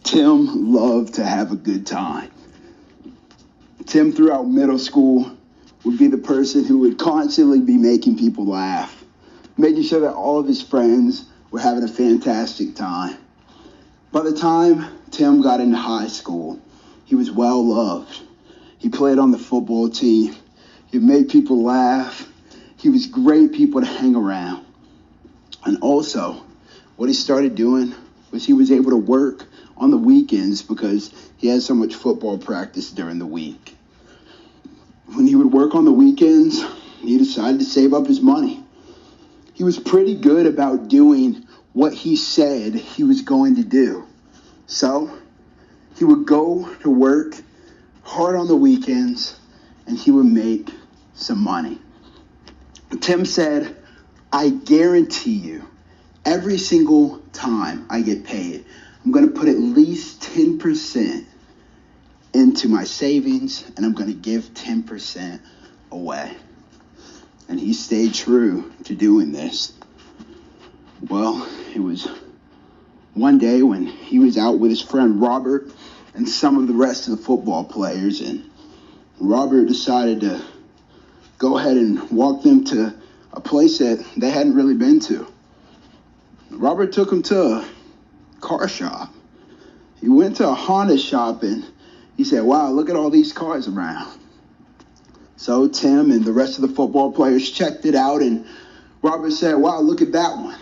Tim loved to have a good time. Tim, throughout middle school, would be the person who would constantly be making people laugh, making sure that all of his friends were having a fantastic time. By the time Tim got into high school, he was well loved. He played on the football team. He made people laugh. He was great people to hang around. And also, what he started doing was he was able to work on the weekends because he had so much football practice during the week. When he would work on the weekends, he decided to save up his money. He was pretty good about doing what he said he was going to do. So he would go to work hard on the weekends and he would make some money. Tim said, "I guarantee you, every single time I get paid, I'm going to put at least 10% into my savings and I'm going to give 10% away." And he stayed true to doing this. Well, it was one day when he was out with his friend Robert and some of the rest of the football players, and Robert decided to go ahead and walk them to a place that they hadn't really been to. Robert took him to a car shop. He went to a Honda shop and he said, "Wow, look at all these cars around." So Tim and the rest of the football players checked it out and Robert said, "Wow, look at that one."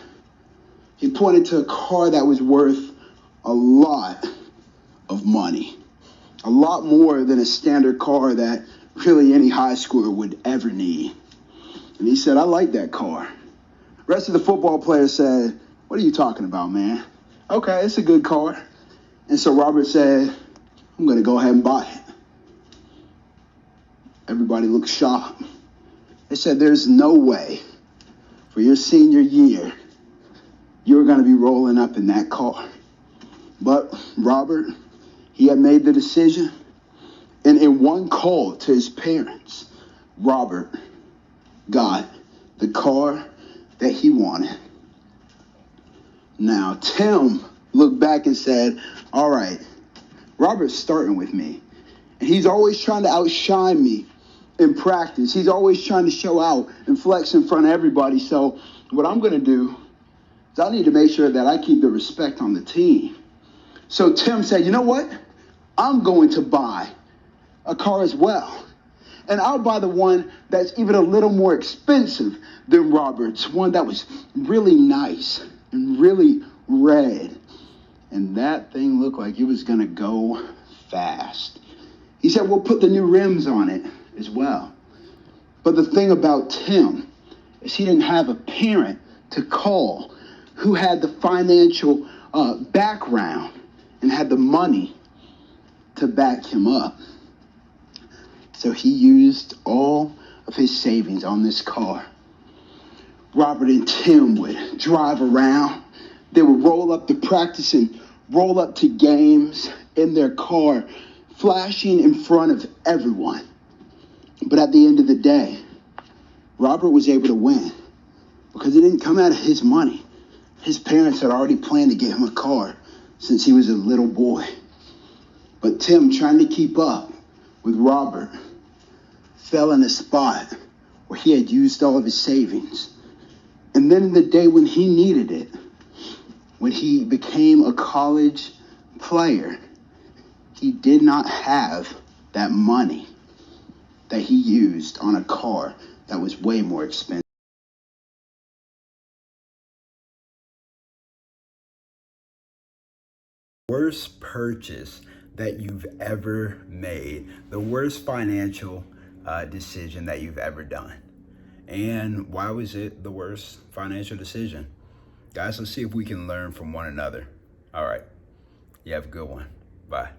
He pointed to a car that was worth a lot of money, a lot more than a standard car that really any high schooler would ever need. And he said, "I like that car." The rest of the football players said, "What are you talking about, man? Okay, it's a good car." And so Robert said, "I'm going to go ahead and buy it." Everybody looked shocked. They said, "There's no way for your senior year you're going to be rolling up in that car." But Robert, he had made the decision. And in one call to his parents, Robert got the car that he wanted. Now, Tim looked back and said, "All right, Robert's starting with me. And he's always trying to outshine me in practice. He's always trying to show out and flex in front of everybody. So what I'm going to do is I need to make sure that I keep the respect on the team." So Tim said, "You know what? I'm going to buy a car as well. And I'll buy the one that's even a little more expensive than Robert's, one that was really nice and really red. And that thing looked like it was going to go fast." He said, "We'll put the new rims on it as well." But the thing about Tim is he didn't have a parent to call who had the financial background and had the money to back him up. So he used all of his savings on this car. Robert and Tim would drive around. They would roll up to practice and roll up to games in their car, flashing in front of everyone. But at the end of the day, Robert was able to win because it didn't come out of his money. His parents had already planned to get him a car since he was a little boy. But Tim, trying to keep up with Robert, fell in a spot where he had used all of his savings. And then the day when he needed it, when he became a college player, he did not have that money that he used on a car that was way more expensive. Worst purchase that you've ever made, the worst financial decision that you've ever done. And why was it the worst financial decision? Guys, let's see if we can learn from one another. All right. You have a good one. Bye.